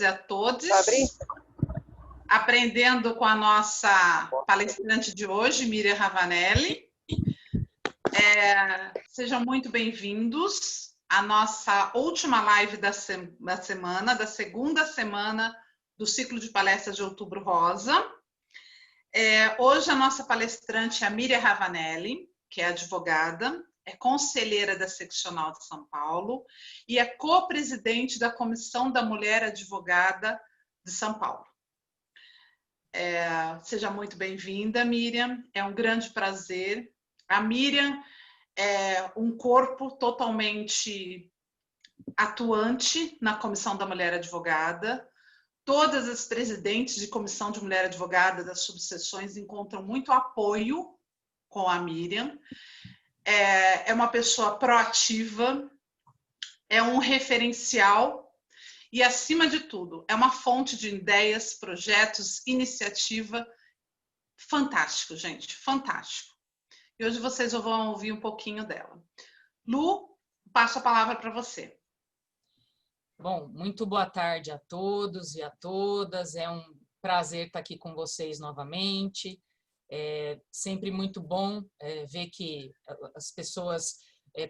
e a todos. Aprendendo com a nossa palestrante de hoje, Miriam Ravanelli. Sejam muito bem-vindos à nossa última live da semana, da segunda semana do ciclo de palestras de Outubro Rosa. Hoje a nossa palestrante é a Miriam Ravanelli, que é advogada, é conselheira da Seccional de São Paulo e é co-presidente da Comissão da Mulher Advogada de São Paulo. Seja muito bem-vinda, Miriam. É um grande prazer. A Miriam é um corpo totalmente atuante na Comissão da Mulher Advogada. Todas as presidentes de Comissão de Mulher Advogada das subseções encontram muito apoio com a Miriam. É uma pessoa proativa, é um referencial e, acima de tudo, é uma fonte de ideias, projetos, iniciativa. Fantástico, gente, fantástico. E hoje vocês vão ouvir um pouquinho dela. Lu, passo a palavra para você. Bom, muito boa tarde a todos e a todas. É um prazer estar aqui com vocês novamente. É sempre muito bom ver que as pessoas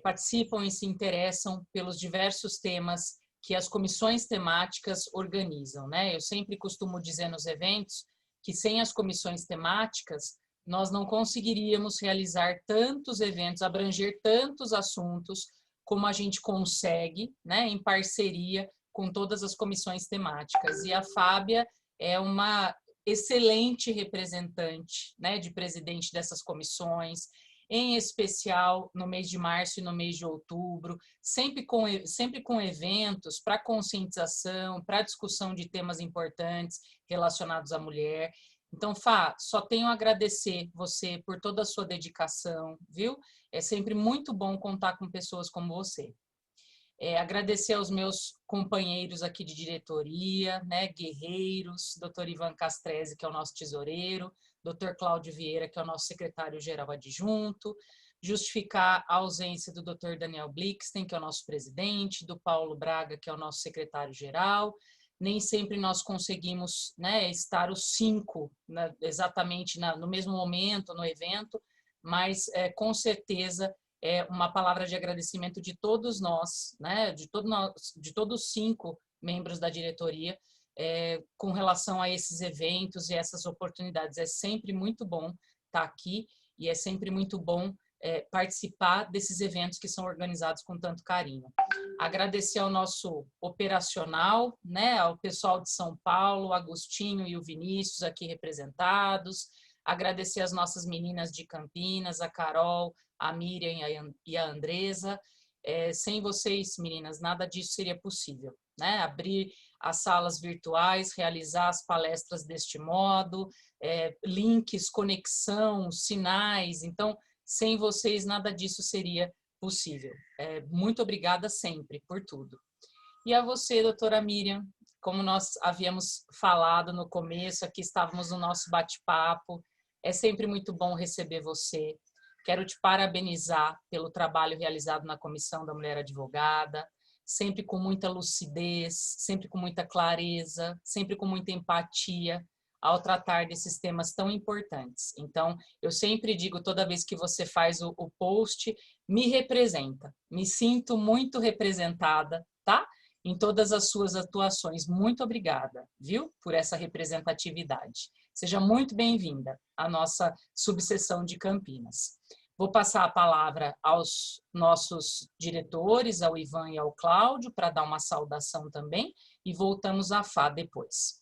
participam e se interessam pelos diversos temas que as comissões temáticas organizam, né? Eu sempre costumo dizer nos eventos que sem as comissões temáticas nós não conseguiríamos realizar tantos eventos, abranger tantos assuntos como a gente consegue, né, em parceria com todas as comissões temáticas. E a Fábia é uma excelente representante, né, de presidente dessas comissões, em especial no mês de março e no mês de outubro, sempre com eventos para conscientização, para discussão de temas importantes relacionados à mulher. Então, Fá, só tenho a agradecer você por toda a sua dedicação, viu? É sempre muito bom contar com pessoas como você. Agradecer aos meus companheiros aqui de diretoria, né, guerreiros, Dr. Ivan Castrese, que é o nosso tesoureiro, Dr. Cláudio Vieira, que é o nosso secretário-geral adjunto, justificar a ausência do Dr. Daniel Blixten, que é o nosso presidente, do Paulo Braga, que é o nosso secretário-geral. Nem sempre nós conseguimos, né, estar os 5 exatamente no mesmo momento, no evento, mas com certeza é uma palavra de agradecimento de todos nós, né, de todos os 5 membros da diretoria, com relação a esses eventos e essas oportunidades. É sempre muito bom estar aqui e é sempre muito bom participar desses eventos que são organizados com tanto carinho. Agradecer ao nosso operacional, né, ao pessoal de São Paulo, o Agostinho e o Vinícius aqui representados. Agradecer as nossas meninas de Campinas, a Carol, a Miriam e a Andresa. Sem vocês, meninas, nada disso seria possível, né? Abrir as salas virtuais, realizar as palestras deste modo, links, conexão, sinais. Então, sem vocês, nada disso seria possível. Muito obrigada sempre por tudo. E a você, doutora Miriam, como nós havíamos falado no começo, aqui estávamos no nosso bate-papo, é sempre muito bom receber você. Quero te parabenizar pelo trabalho realizado na Comissão da Mulher Advogada, sempre com muita lucidez, sempre com muita clareza, sempre com muita empatia ao tratar desses temas tão importantes. Então, eu sempre digo, toda vez que você faz o post, me representa, me sinto muito representada, tá? Em todas as suas atuações. Muito obrigada, viu? Por essa representatividade. Seja muito bem-vinda à nossa subseção de Campinas. Vou passar a palavra aos nossos diretores, ao Ivan e ao Cláudio, para dar uma saudação também, e voltamos à Fá depois.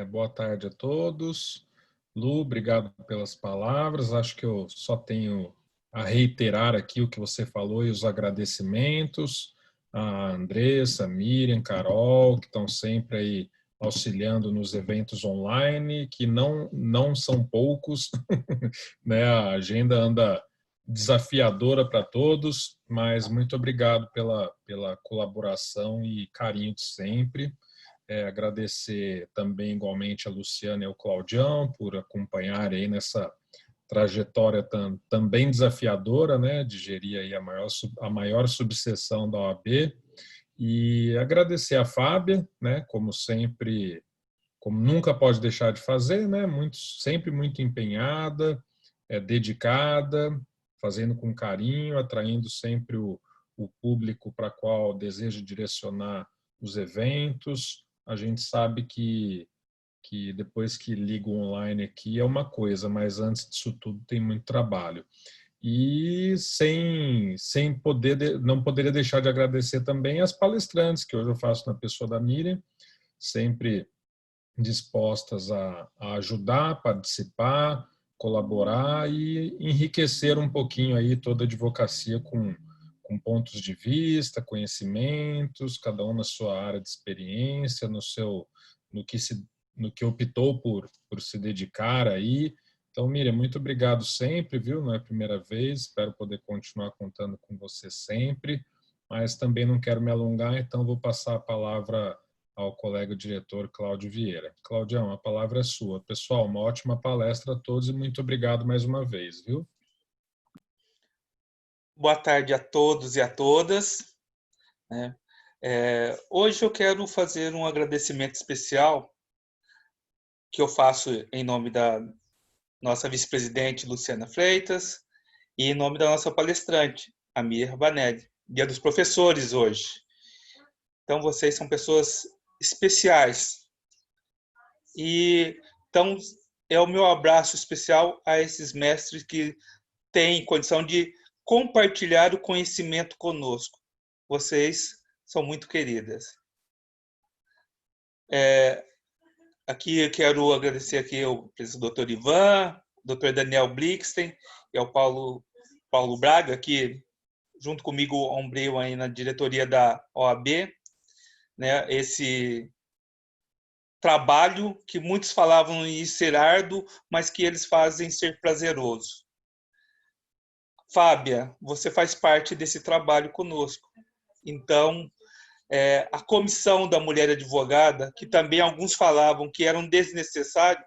Boa tarde a todos. Lu, obrigado pelas palavras. Acho que eu só tenho a reiterar aqui o que você falou e os agradecimentos a Andressa, Miriam, Carol, que estão sempre aí auxiliando nos eventos online, que não são poucos, né? A agenda anda desafiadora para todos, mas muito obrigado pela colaboração e carinho de sempre. Agradecer também igualmente a Luciana e ao Claudião por acompanhar aí nessa trajetória também desafiadora, né, de gerir aí a maior subseção da OAB, E agradecer a Fábia, né, como sempre, como nunca pode deixar de fazer, né, sempre muito empenhada, dedicada, fazendo com carinho, atraindo sempre o público para qual deseja direcionar os eventos. A gente sabe que depois que liga o online aqui é uma coisa, mas antes disso tudo tem muito trabalho. E sem poder, não poderia deixar de agradecer também as palestrantes, que hoje eu faço na pessoa da Miriam, sempre dispostas a ajudar, participar, colaborar e enriquecer um pouquinho aí toda a advocacia com pontos de vista, conhecimentos, cada um na sua área de experiência, no que se no que optou por se dedicar aí. Então, Miriam, muito obrigado sempre, viu? Não é a primeira vez, espero poder continuar contando com você sempre, mas também não quero me alongar, então vou passar a palavra ao colega diretor Cláudio Vieira. Claudião, a palavra é sua. Pessoal, uma ótima palestra a todos e muito obrigado mais uma vez, viu? Boa tarde a todos e a todas. Hoje eu quero fazer um agradecimento especial que eu faço em nome da nossa vice-presidente Luciana Freitas e em nome da nossa palestrante, a Miriam Ravanelli, Dia dos Professores hoje. Então, vocês são pessoas especiais. E então, é o meu abraço especial a esses mestres que têm condição de compartilhar o conhecimento conosco. Vocês são muito queridas. Aqui eu quero agradecer aqui ao Dr. Ivan, Dr. Daniel Blixten e ao Paulo Braga, que junto comigo ombreiam aí na diretoria da OAB, né, esse trabalho que muitos falavam em ser árduo, mas que eles fazem ser prazeroso. Fábia, você faz parte desse trabalho conosco. Então, a comissão da mulher advogada, que também alguns falavam que era um desnecessário,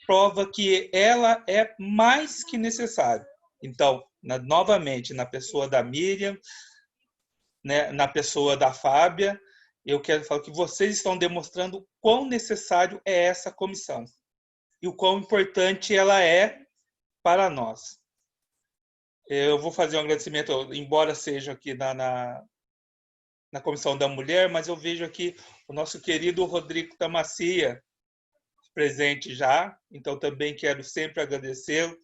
prova que ela é mais que necessária. Então, novamente, na pessoa da Miriam, né, na pessoa da Fábia, eu quero falar que vocês estão demonstrando quão necessário é essa comissão e o quão importante ela é para nós. Eu vou fazer um agradecimento, embora seja aqui na Comissão da Mulher, mas eu vejo aqui o nosso querido Rodrigo Tamacia presente já, então também quero sempre agradecê-lo,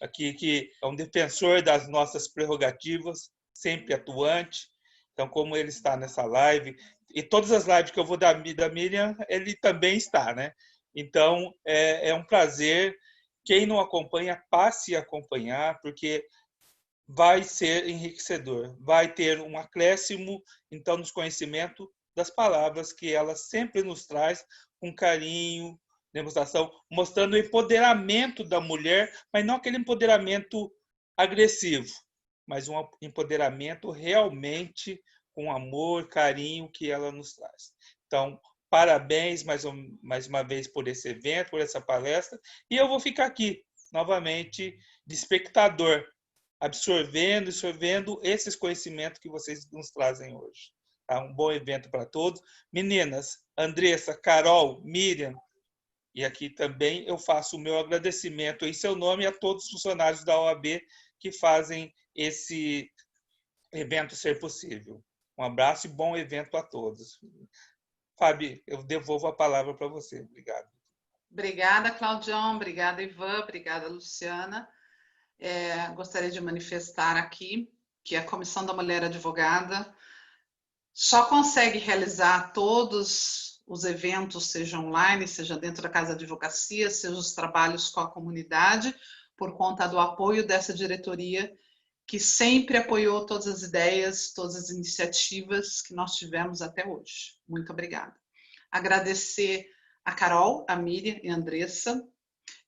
aqui que é um defensor das nossas prerrogativas, sempre atuante. Então, como ele está nessa live, e todas as lives que eu vou da Miriam, ele também está, né? Então, é um prazer. Quem não acompanha, passe a acompanhar, porque vai ser enriquecedor, vai ter um acréscimo, então, nos conhecimentos das palavras que ela sempre nos traz com carinho, demonstração, mostrando o empoderamento da mulher, mas não aquele empoderamento agressivo, mas um empoderamento realmente com amor, carinho que ela nos traz. Então, parabéns mais uma vez por esse evento, por essa palestra, e eu vou ficar aqui, novamente, de espectador, absorvendo esses conhecimentos que vocês nos trazem hoje. Tá? Um bom evento para todos. Meninas, Andressa, Carol, Miriam, e aqui também eu faço o meu agradecimento em seu nome a todos os funcionários da OAB que fazem esse evento ser possível. Um abraço e bom evento a todos. Fábio, eu devolvo a palavra para você. Obrigado. Obrigada, Claudião. Obrigada, Ivan. Obrigada, Luciana. Gostaria de manifestar aqui que a Comissão da Mulher Advogada só consegue realizar todos os eventos, seja online, seja dentro da Casa de Advocacia, seja os trabalhos com a comunidade, por conta do apoio dessa diretoria, que sempre apoiou todas as ideias, todas as iniciativas que nós tivemos até hoje. Muito obrigada. Agradecer a Carol, a Miriam e a Andressa,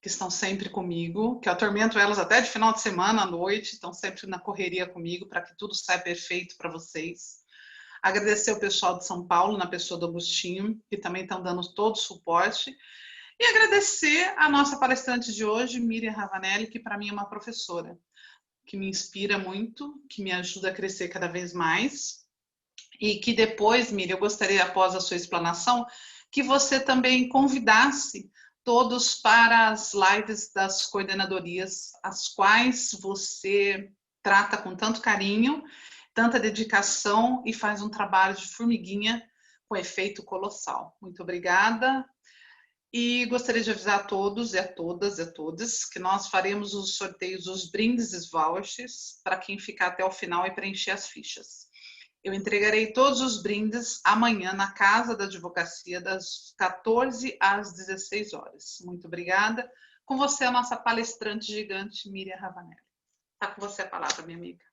que estão sempre comigo, que eu atormento elas até de final de semana, à noite, estão sempre na correria comigo para que tudo saia perfeito para vocês. Agradecer o pessoal de São Paulo, na pessoa do Agostinho, que também estão dando todo o suporte. E agradecer a nossa palestrante de hoje, Miriam Ravanelli, que para mim é uma professora, que me inspira muito, que me ajuda a crescer cada vez mais. E que depois, Miriam, eu gostaria, após a sua explanação, que você também convidasse todos para as lives das coordenadorias, as quais você trata com tanto carinho, tanta dedicação e faz um trabalho de formiguinha com efeito colossal. Muito obrigada. E gostaria de avisar a todos e a todas e a todos que nós faremos os sorteios dos brindes e vouchers para quem ficar até o final e preencher as fichas. Eu entregarei todos os brindes amanhã na Casa da Advocacia, das 14 às 16 horas. Muito obrigada. Com você, a nossa palestrante gigante, Miriam Ravanelli. Está com você a palavra, minha amiga.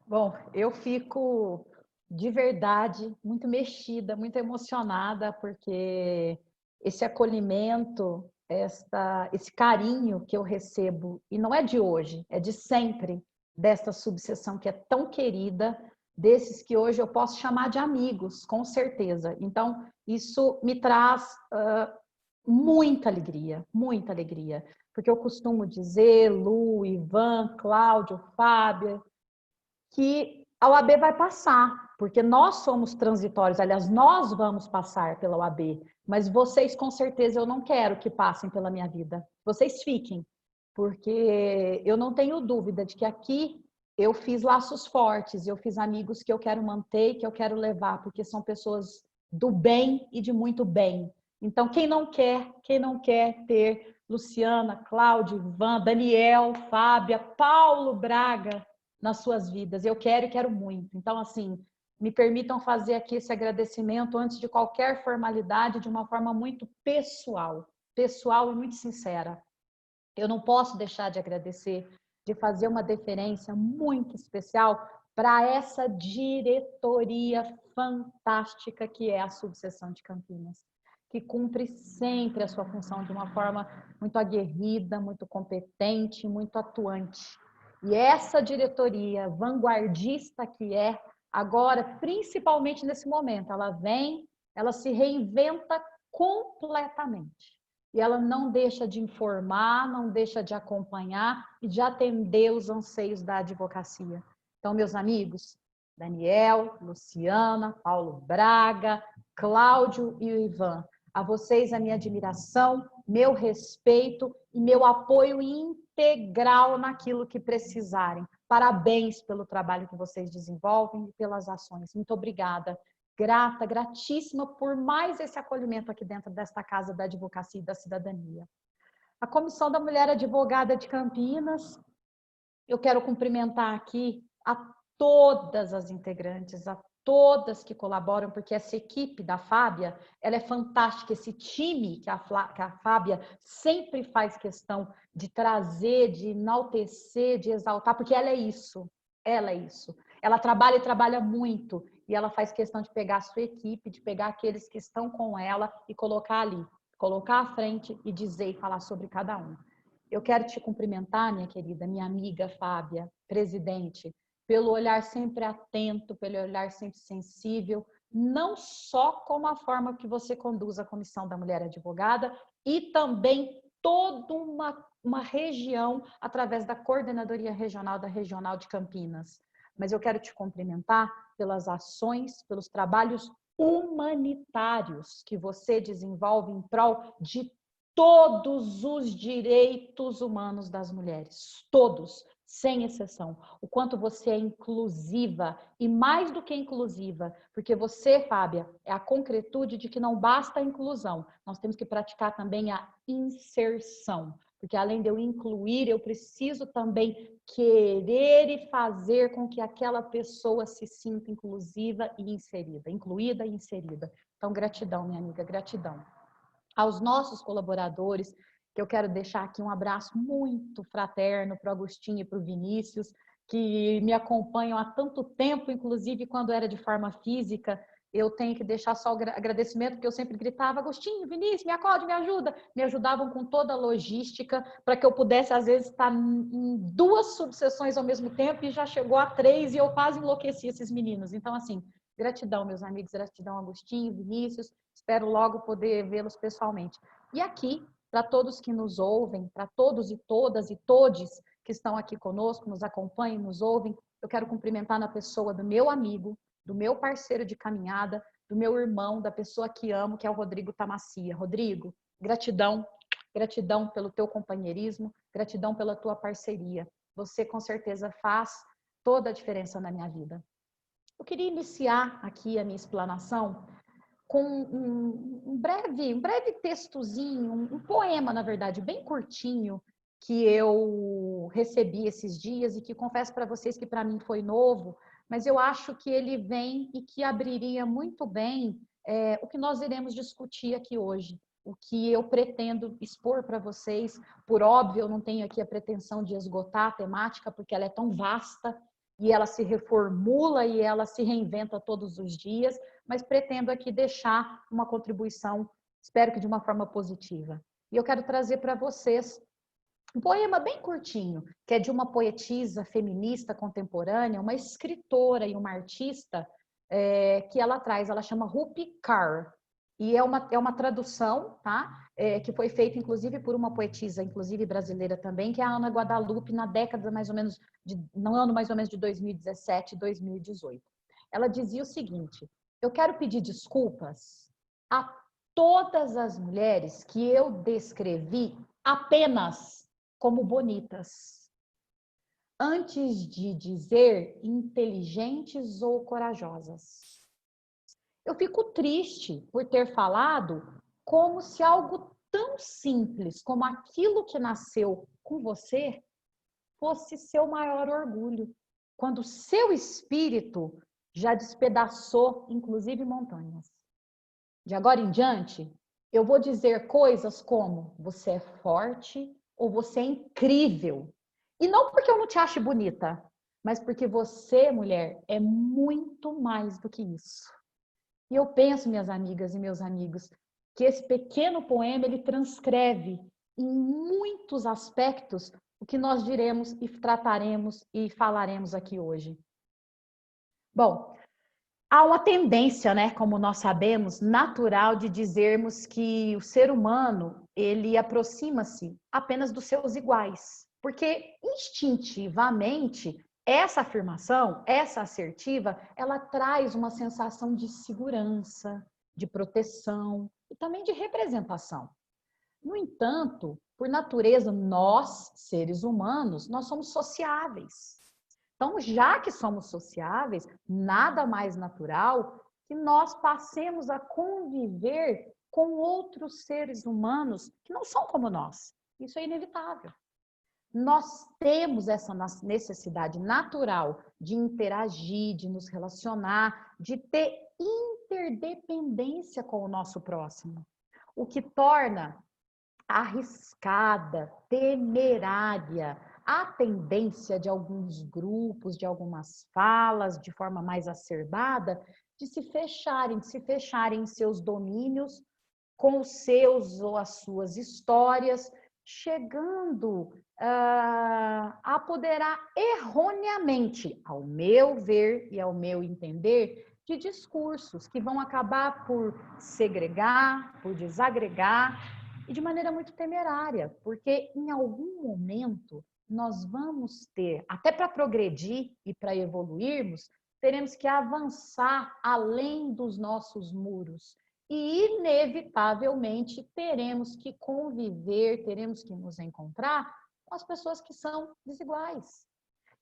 Bom, eu fico de verdade muito mexida, muito emocionada, porque esse acolhimento, esse carinho que eu recebo, e não é de hoje, é de sempre, desta subseção que é tão querida, desses que hoje eu posso chamar de amigos, com certeza. Então, isso me traz muita alegria, porque eu costumo dizer, Lu, Ivan, Cláudio, Fábio, que a OAB vai passar, porque nós somos transitórios, aliás, nós vamos passar pela OAB, mas vocês, com certeza, eu não quero que passem pela minha vida. Vocês fiquem, porque eu não tenho dúvida de que aqui eu fiz laços fortes, eu fiz amigos que eu quero manter, que eu quero levar, porque são pessoas do bem e de muito bem. Então, quem não quer ter Luciana, Cláudio, Ivan, Daniel, Fábia, Paulo Braga nas suas vidas? Eu quero e quero muito. Então, assim, me permitam fazer aqui esse agradecimento antes de qualquer formalidade, de uma forma muito pessoal e muito sincera. Eu não posso deixar de agradecer, de fazer uma deferência muito especial para essa diretoria fantástica que é a subseção de Campinas, que cumpre sempre a sua função de uma forma muito aguerrida, muito competente, muito atuante. E essa diretoria vanguardista que é, agora, principalmente nesse momento, ela se reinventa completamente. E ela não deixa de informar, não deixa de acompanhar e de atender os anseios da advocacia. Então, meus amigos, Daniel, Luciana, Paulo Braga, Cláudio e o Ivan, a vocês a minha admiração, meu respeito e meu apoio integral naquilo que precisarem. Parabéns pelo trabalho que vocês desenvolvem e pelas ações. Muito obrigada. Grata, gratíssima por mais esse acolhimento aqui dentro desta Casa da Advocacia e da Cidadania. A Comissão da Mulher Advogada de Campinas, eu quero cumprimentar aqui a todas as integrantes, a todas que colaboram, porque essa equipe da Fábia, ela é fantástica, esse time que a Fábia sempre faz questão de trazer, de enaltecer, de exaltar, porque ela é isso, Ela trabalha e trabalha muito, e ela faz questão de pegar a sua equipe, de pegar aqueles que estão com ela e colocar ali, colocar à frente e dizer e falar sobre cada um. Eu quero te cumprimentar, minha querida, minha amiga Fábia, presidente, pelo olhar sempre atento, pelo olhar sempre sensível, não só como a forma que você conduz a Comissão da Mulher Advogada e também toda uma região através da Coordenadoria Regional da Regional de Campinas. Mas eu quero te cumprimentar pelas ações, pelos trabalhos humanitários que você desenvolve em prol de todos os direitos humanos das mulheres, todos, sem exceção. O quanto você é inclusiva e mais do que inclusiva, porque você, Fábia, é a concretude de que não basta a inclusão, nós temos que praticar também a inserção, porque além de eu incluir, eu preciso também querer e fazer com que aquela pessoa se sinta inclusiva e inserida, incluída e inserida. Então, gratidão, minha amiga, gratidão. Aos nossos colaboradores, que eu quero deixar aqui um abraço muito fraterno para o Agostinho e para o Vinícius, que me acompanham há tanto tempo, inclusive quando era de forma física, eu tenho que deixar só o agradecimento, porque eu sempre gritava, Agostinho, Vinícius, me acode, me ajuda. Me ajudavam com toda a logística, para que eu pudesse, às vezes, estar em 2 subseções ao mesmo tempo, e já chegou a 3, e eu quase enlouqueci esses meninos. Então, assim, gratidão, meus amigos, gratidão, Agostinho, Vinícius, espero logo poder vê-los pessoalmente. E aqui, para todos que nos ouvem, para todos e todas e todes que estão aqui conosco, nos acompanham, nos ouvem. Eu quero cumprimentar na pessoa do meu amigo, do meu parceiro de caminhada, do meu irmão, da pessoa que amo, que é o Rodrigo Tamacia. Rodrigo, gratidão, gratidão pelo teu companheirismo, gratidão pela tua parceria. Você, com certeza, faz toda a diferença na minha vida. Eu queria iniciar aqui a minha explanação com um breve textozinho, um poema, na verdade, bem curtinho, que eu recebi esses dias e que confesso para vocês que para mim foi novo, mas eu acho que ele vem e que abriria muito bem o que nós iremos discutir aqui hoje, o que eu pretendo expor para vocês. Por óbvio, eu não tenho aqui a pretensão de esgotar a temática, porque ela é tão vasta e ela se reformula e ela se reinventa todos os dias, mas pretendo aqui deixar uma contribuição, espero que de uma forma positiva. E eu quero trazer para vocês um poema bem curtinho, que é de uma poetisa feminista contemporânea, uma escritora e uma artista que ela chama Rupi Kaur. E é uma tradução, tá? Que foi feita, inclusive, por uma poetisa, inclusive brasileira também, que é a Ana Guadalupe, na década mais ou menos, no ano mais ou menos de 2017, 2018. Ela dizia o seguinte: eu quero pedir desculpas a todas as mulheres que eu descrevi apenas como bonitas, antes de dizer inteligentes ou corajosas. Eu fico triste por ter falado como se algo tão simples como aquilo que nasceu com você fosse seu maior orgulho, quando seu espírito já despedaçou, inclusive, montanhas. De agora em diante, eu vou dizer coisas como: você é forte ou você é incrível. E não porque eu não te ache bonita, mas porque você, mulher, é muito mais do que isso. E eu penso, minhas amigas e meus amigos, que esse pequeno poema, ele transcreve em muitos aspectos o que nós diremos e trataremos e falaremos aqui hoje. Bom, há uma tendência, né, como nós sabemos, natural de dizermos que o ser humano, ele aproxima-se apenas dos seus iguais, porque instintivamente essa afirmação, essa assertiva, ela traz uma sensação de segurança, de proteção e também de representação. No entanto, por natureza, nós, seres humanos, nós somos sociáveis. Então, já que somos sociáveis, nada mais natural que nós passemos a conviver com outros seres humanos que não são como nós. Isso é inevitável. Nós temos essa necessidade natural de interagir, de nos relacionar, de ter interdependência com o nosso próximo, o que torna arriscada, temerária a tendência de alguns grupos, de algumas falas, de forma mais acerbada, de se fecharem em seus domínios, com os seus ou as suas histórias, chegando a apoderar erroneamente, ao meu ver e ao meu entender, de discursos que vão acabar por segregar, por desagregar, e de maneira muito temerária, porque em algum momento nós vamos ter, até para progredir e para evoluirmos, teremos que avançar além dos nossos muros. E, inevitavelmente, teremos que conviver, teremos que nos encontrar com as pessoas que são desiguais.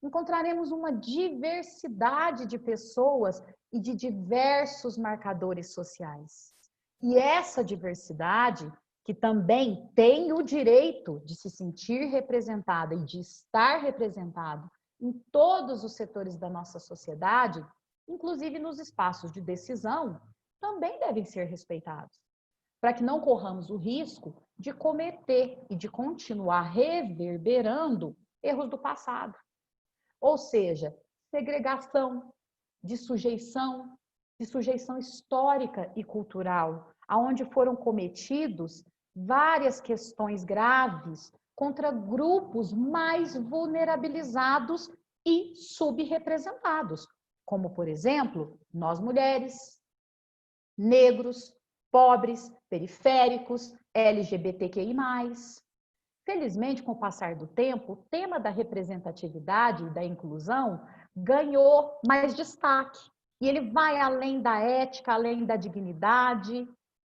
Encontraremos uma diversidade de pessoas e de diversos marcadores sociais. E essa diversidade, que também tem o direito de se sentir representada e de estar representado em todos os setores da nossa sociedade, inclusive nos espaços de decisão, também devem ser respeitados, para que não corramos o risco de cometer e de continuar reverberando erros do passado. Ou seja, segregação, de sujeição histórica e cultural, aonde foram cometidos várias questões graves contra grupos mais vulnerabilizados e subrepresentados, como, por exemplo, nós mulheres, negros, pobres, periféricos, LGBTQI+. Felizmente, com o passar do tempo, o tema da representatividade e da inclusão ganhou mais destaque. E ele vai além da ética, além da dignidade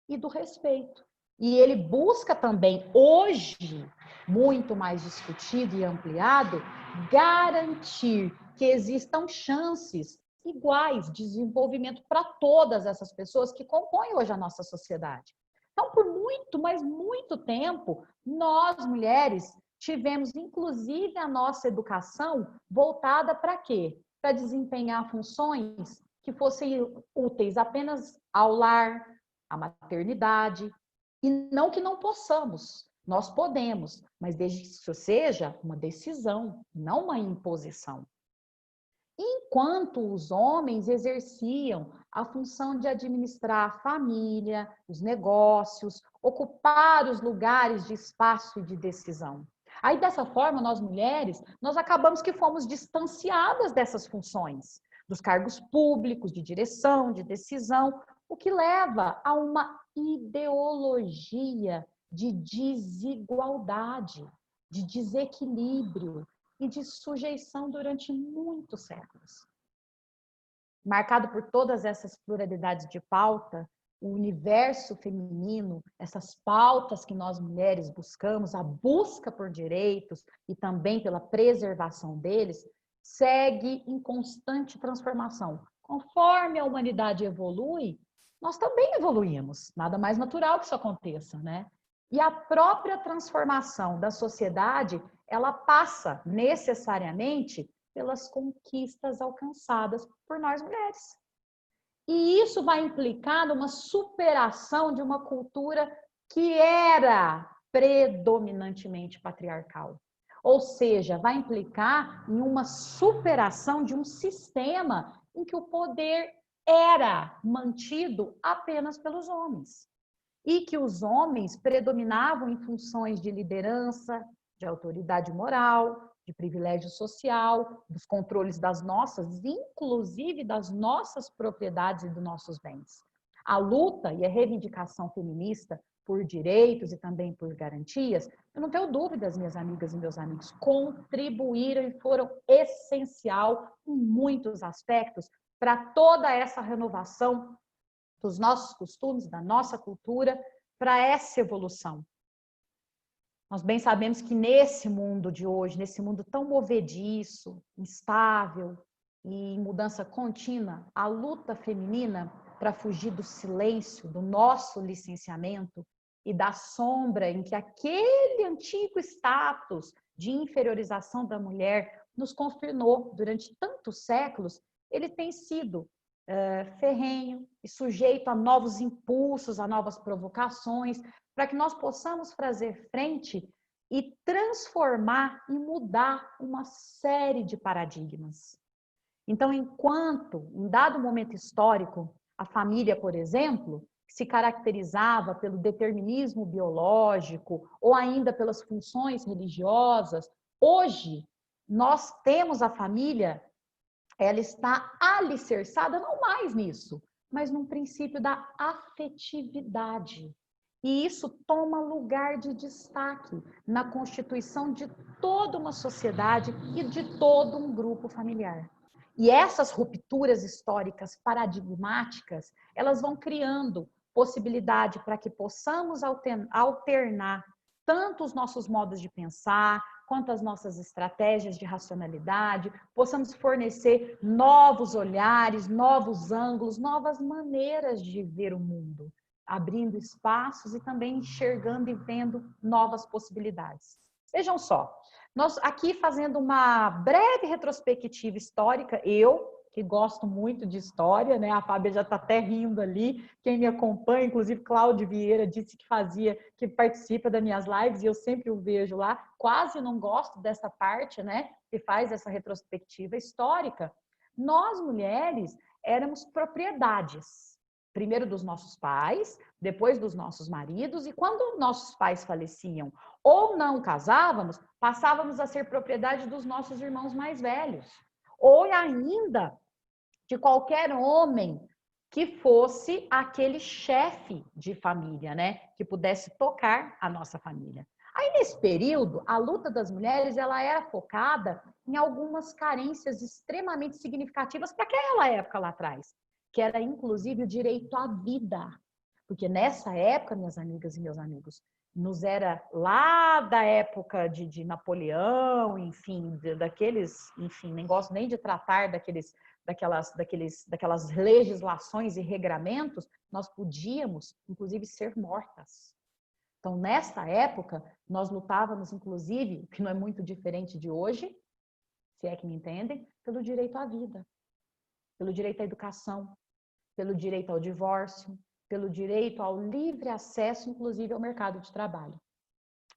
e do respeito. E ele busca também, hoje, muito mais discutido e ampliado, garantir que existam chances iguais de desenvolvimento para todas essas pessoas que compõem hoje a nossa sociedade. Então, por muito, mas muito tempo, nós, mulheres, tivemos, inclusive, a nossa educação voltada para quê? Para desempenhar funções que fossem úteis apenas ao lar, à maternidade, e não que não possamos, nós podemos, mas desde que isso seja uma decisão, não uma imposição. Enquanto os homens exerciam a função de administrar a família, os negócios, ocupar os lugares de espaço e de decisão. Aí, dessa forma, nós mulheres, nós acabamos que fomos distanciadas dessas funções, dos cargos públicos, de direção, de decisão, o que leva a uma ideologia de desigualdade, de desequilíbrio e de sujeição durante muitos séculos. Marcado por todas essas pluralidades de pauta, o universo feminino, essas pautas que nós mulheres buscamos, a busca por direitos e também pela preservação deles, segue em constante transformação. Conforme a humanidade evolui, nós também evoluímos. Nada mais natural que isso aconteça, né? E a própria transformação da sociedade, ela passa necessariamente pelas conquistas alcançadas por nós mulheres. E isso vai implicar numa superação de uma cultura que era predominantemente patriarcal. Ou seja, vai implicar em uma superação de um sistema em que o poder era mantido apenas pelos homens. E que os homens predominavam em funções de liderança, de autoridade moral, de privilégio social, dos controles das nossas, inclusive das nossas propriedades e dos nossos bens. A luta e a reivindicação feminista por direitos e também por garantias, eu não tenho dúvidas, minhas amigas e meus amigos, contribuíram e foram essencial em muitos aspectos para toda essa renovação dos nossos costumes, da nossa cultura, para essa evolução. Nós bem sabemos que nesse mundo de hoje, nesse mundo tão movediço, instável e em mudança contínua, a luta feminina para fugir do silêncio, do nosso licenciamento e da sombra em que aquele antigo status de inferiorização da mulher nos confirmou durante tantos séculos, ele tem sido ferrenho e sujeito a novos impulsos, a novas provocações, para que nós possamos fazer frente e transformar e mudar uma série de paradigmas. Então, enquanto, em dado momento histórico, a família, por exemplo, se caracterizava pelo determinismo biológico ou ainda pelas funções religiosas, hoje nós temos a família, ela está alicerçada não mais nisso, mas num princípio da afetividade. E isso toma lugar de destaque na constituição de toda uma sociedade e de todo um grupo familiar. E essas rupturas históricas paradigmáticas, elas vão criando possibilidade para que possamos alternar tanto os nossos modos de pensar, quanto as nossas estratégias de racionalidade, possamos fornecer novos olhares, novos ângulos, novas maneiras de ver o mundo, abrindo espaços e também enxergando e vendo novas possibilidades. Vejam só, nós aqui fazendo uma breve retrospectiva histórica, eu, que gosto muito de história, né? A Fábia já está até rindo ali, quem me acompanha, inclusive Cláudio Vieira disse que participa das minhas lives e eu sempre o vejo lá, quase não gosto dessa parte, né? Que faz essa retrospectiva histórica. Nós, mulheres, éramos propriedades, primeiro dos nossos pais, depois dos nossos maridos, e quando nossos pais faleciam ou não casávamos, passávamos a ser propriedade dos nossos irmãos mais velhos, ou ainda de qualquer homem que fosse aquele chefe de família, né? Que pudesse tocar a nossa família. Aí, nesse período, a luta das mulheres ela era focada em algumas carências extremamente significativas para aquela época lá atrás, que era, inclusive, o direito à vida. Porque nessa época, minhas amigas e meus amigos, nos era lá da época de Napoleão, enfim, daqueles, enfim, nem gosto nem de tratar daquelas legislações e regramentos, nós podíamos, inclusive, ser mortas. Então, nesta época, nós lutávamos, inclusive, que não é muito diferente de hoje, se é que me entendem, pelo direito à vida, pelo direito à educação, pelo direito ao divórcio, pelo direito ao livre acesso, inclusive, ao mercado de trabalho.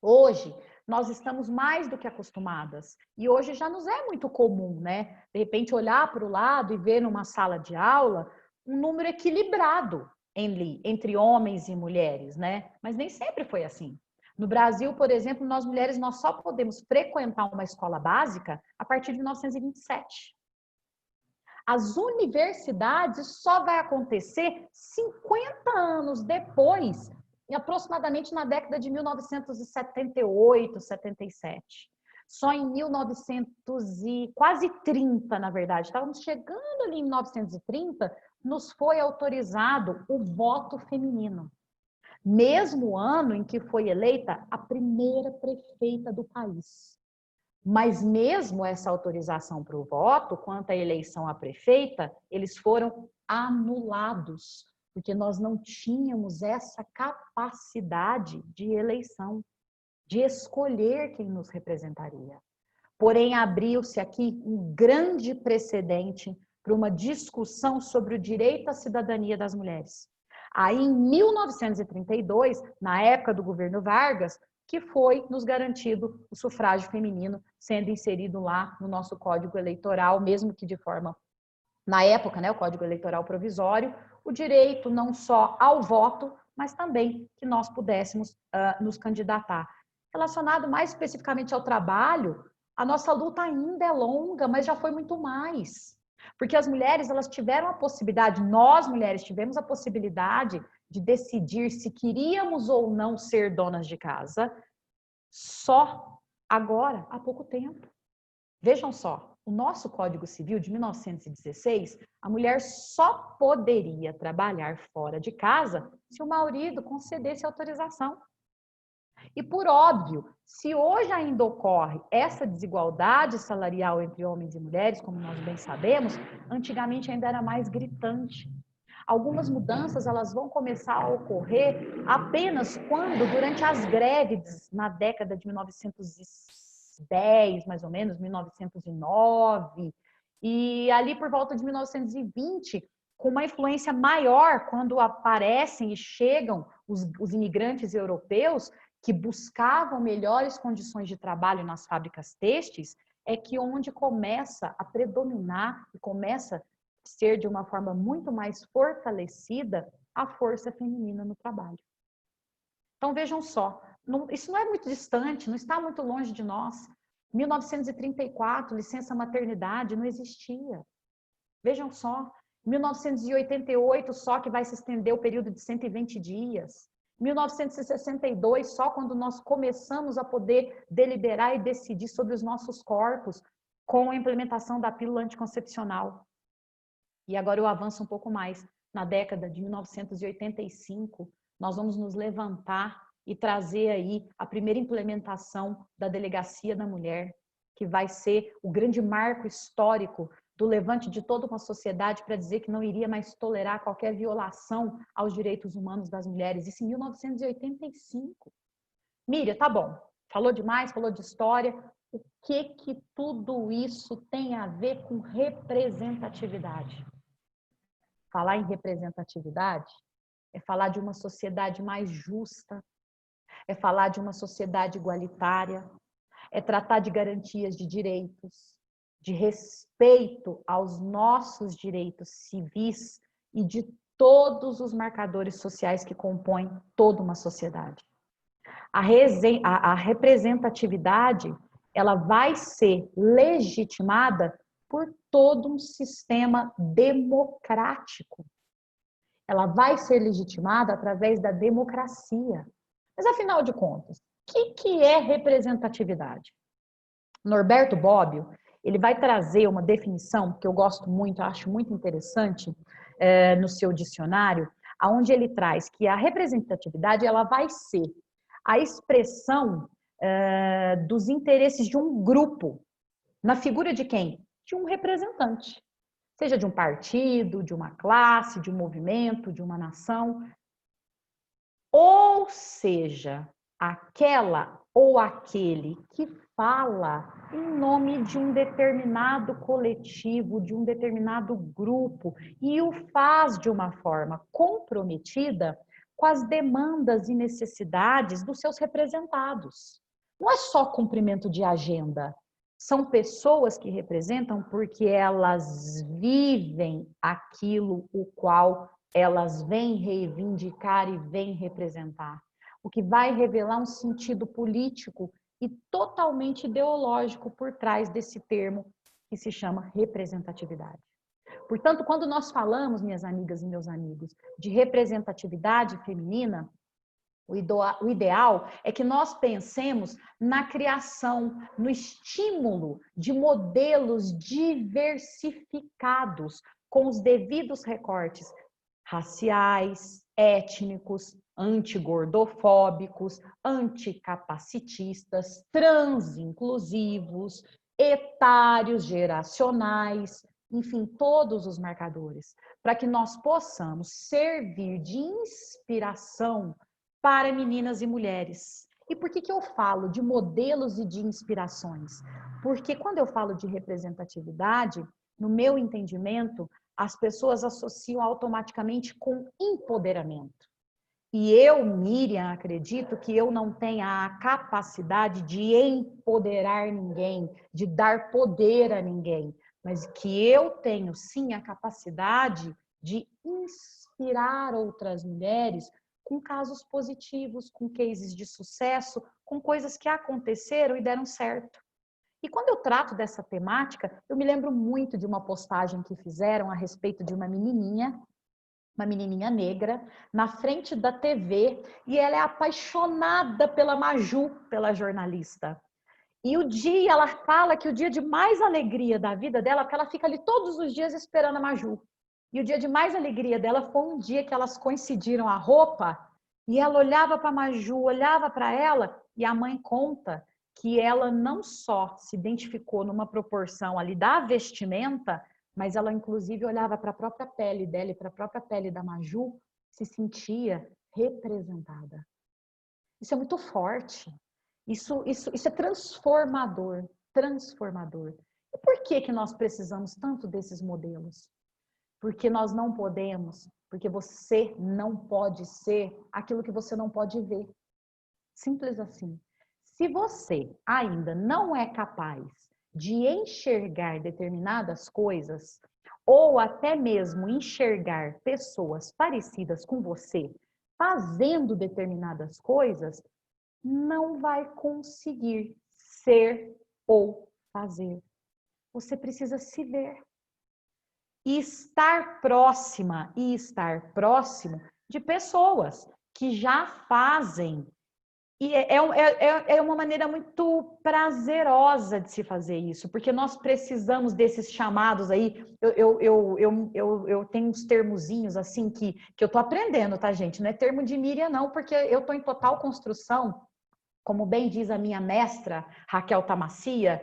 Hoje, nós estamos mais do que acostumadas. E hoje já nos é muito comum, né? De repente, olhar para o lado e ver numa sala de aula um número equilibrado entre homens e mulheres, né? Mas nem sempre foi assim. No Brasil, por exemplo, nós mulheres nós só podemos frequentar uma escola básica a partir de 1927. As universidades só vai acontecer 50 anos depois, aproximadamente na década de 1978, 77. Só em 1930, na verdade, estávamos chegando ali em 1930, nos foi autorizado o voto feminino. Mesmo ano em que foi eleita a primeira prefeita do país. Mas mesmo essa autorização para o voto, quanto à eleição à prefeita, eles foram anulados, porque nós não tínhamos essa capacidade de eleição, de escolher quem nos representaria. Porém, abriu-se aqui um grande precedente para uma discussão sobre o direito à cidadania das mulheres. Aí, em 1932, na época do governo Vargas, que foi nos garantido o sufrágio feminino sendo inserido lá no nosso Código Eleitoral, mesmo que de forma, na época, né, o Código Eleitoral provisório, o direito não só ao voto, mas também que nós pudéssemos nos candidatar. Relacionado mais especificamente ao trabalho, a nossa luta ainda é longa, mas já foi muito mais. Porque as mulheres, elas tiveram a possibilidade, nós mulheres tivemos a possibilidade de decidir se queríamos ou não ser donas de casa só agora, há pouco tempo. Vejam só, o nosso Código Civil de 1916, a mulher só poderia trabalhar fora de casa se o marido concedesse autorização. E por óbvio, se hoje ainda ocorre essa desigualdade salarial entre homens e mulheres, como nós bem sabemos, antigamente ainda era mais gritante. Algumas mudanças elas vão começar a ocorrer apenas quando, durante as greves, na década de 1910, mais ou menos, 1909, e ali por volta de 1920, com uma influência maior, quando aparecem e chegam os imigrantes europeus que buscavam melhores condições de trabalho nas fábricas têxteis, é que onde começa a predominar e começa ser de uma forma muito mais fortalecida a força feminina no trabalho. Então, vejam só, isso não é muito distante, não está muito longe de nós. 1934, licença maternidade não existia. Vejam só, 1988, só que vai se estender o período de 120 dias. 1962, só quando nós começamos a poder deliberar e decidir sobre os nossos corpos com a implementação da pílula anticoncepcional. E agora eu avanço um pouco mais. Na década de 1985, nós vamos nos levantar e trazer aí a primeira implementação da Delegacia da Mulher, que vai ser o grande marco histórico do levante de toda uma sociedade para dizer que não iria mais tolerar qualquer violação aos direitos humanos das mulheres. Isso em 1985. Miriam, tá bom. Falou demais, falou de história. O que tudo isso tem a ver com representatividade? Falar em representatividade é falar de uma sociedade mais justa, é falar de uma sociedade igualitária, é tratar de garantias de direitos, de respeito aos nossos direitos civis e de todos os marcadores sociais que compõem toda uma sociedade. A representatividade, ela vai ser legitimada por todo um sistema democrático. Ela vai ser legitimada através da democracia. Mas, afinal de contas, que é representatividade? Norberto Bobbio, ele vai trazer uma definição que eu gosto muito, acho muito interessante, no seu dicionário, onde ele traz que a representatividade ela vai ser a expressão dos interesses de um grupo, na figura de quem? De um representante. Seja de um partido, de uma classe, de um movimento, de uma nação. Ou seja, aquela ou aquele que fala em nome de um determinado coletivo, de um determinado grupo, e o faz de uma forma comprometida com as demandas e necessidades dos seus representados. Não é só cumprimento de agenda. São pessoas que representam porque elas vivem aquilo o qual elas vêm reivindicar e vêm representar. O que vai revelar um sentido político e totalmente ideológico por trás desse termo que se chama representatividade. Portanto, quando nós falamos, minhas amigas e meus amigos, de representatividade feminina, o ideal é que nós pensemos na criação, no estímulo de modelos diversificados, com os devidos recortes raciais, étnicos, antigordofóbicos, anticapacitistas, transinclusivos, etários, geracionais, enfim, todos os marcadores, para que nós possamos servir de inspiração para meninas e mulheres. E por que eu falo de modelos e de inspirações? Porque quando eu falo de representatividade, no meu entendimento, as pessoas associam automaticamente com empoderamento. E eu, Miriam, acredito que eu não tenha a capacidade de empoderar ninguém, de dar poder a ninguém, mas que eu tenho sim a capacidade de inspirar outras mulheres com casos positivos, com cases de sucesso, com coisas que aconteceram e deram certo. E quando eu trato dessa temática, eu me lembro muito de uma postagem que fizeram a respeito de uma menininha negra, na frente da TV, e ela é apaixonada pela Maju, pela jornalista. E ela fala que o dia de mais alegria da vida dela, porque ela fica ali todos os dias esperando a Maju. E o dia de mais alegria dela foi um dia que elas coincidiram a roupa, e ela olhava para a Maju, olhava para ela, e a mãe conta que ela não só se identificou numa proporção ali da vestimenta, mas ela inclusive olhava para a própria pele dela e para a própria pele da Maju, se sentia representada. Isso é muito forte. Isso é transformador, transformador. E por que nós precisamos tanto desses modelos? Porque nós não podemos, porque você não pode ser aquilo que você não pode ver. Simples assim. Se você ainda não é capaz de enxergar determinadas coisas, ou até mesmo enxergar pessoas parecidas com você fazendo determinadas coisas, não vai conseguir ser ou fazer. Você precisa se ver. E estar próxima e estar próximo de pessoas que já fazem. E é uma maneira muito prazerosa de se fazer isso, porque nós precisamos desses chamados aí. Eu tenho uns termozinhos assim que eu estou aprendendo, tá, gente? Não é termo de Miriam, não, porque eu estou em total construção. Como bem diz a minha mestra, Raquel Tamassia,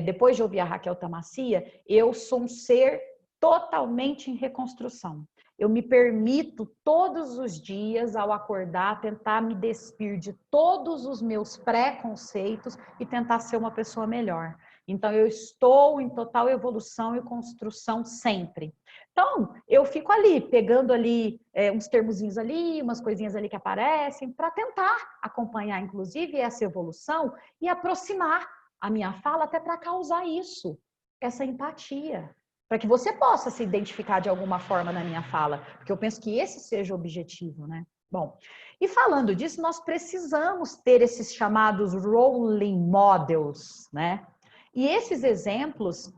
depois de ouvir a Raquel Tamassia, eu sou um ser totalmente em reconstrução. Eu me permito todos os dias, ao acordar, tentar me despir de todos os meus preconceitos e tentar ser uma pessoa melhor. Então, eu estou em total evolução e construção sempre. Então, eu fico ali, pegando ali uns termozinhos ali, umas coisinhas ali que aparecem, para tentar acompanhar, inclusive, essa evolução e aproximar a minha fala até para causar isso, essa empatia. Para que você possa se identificar de alguma forma na minha fala, porque eu penso que esse seja o objetivo, né? Bom, e falando disso, nós precisamos ter esses chamados role models, né? E esses exemplos,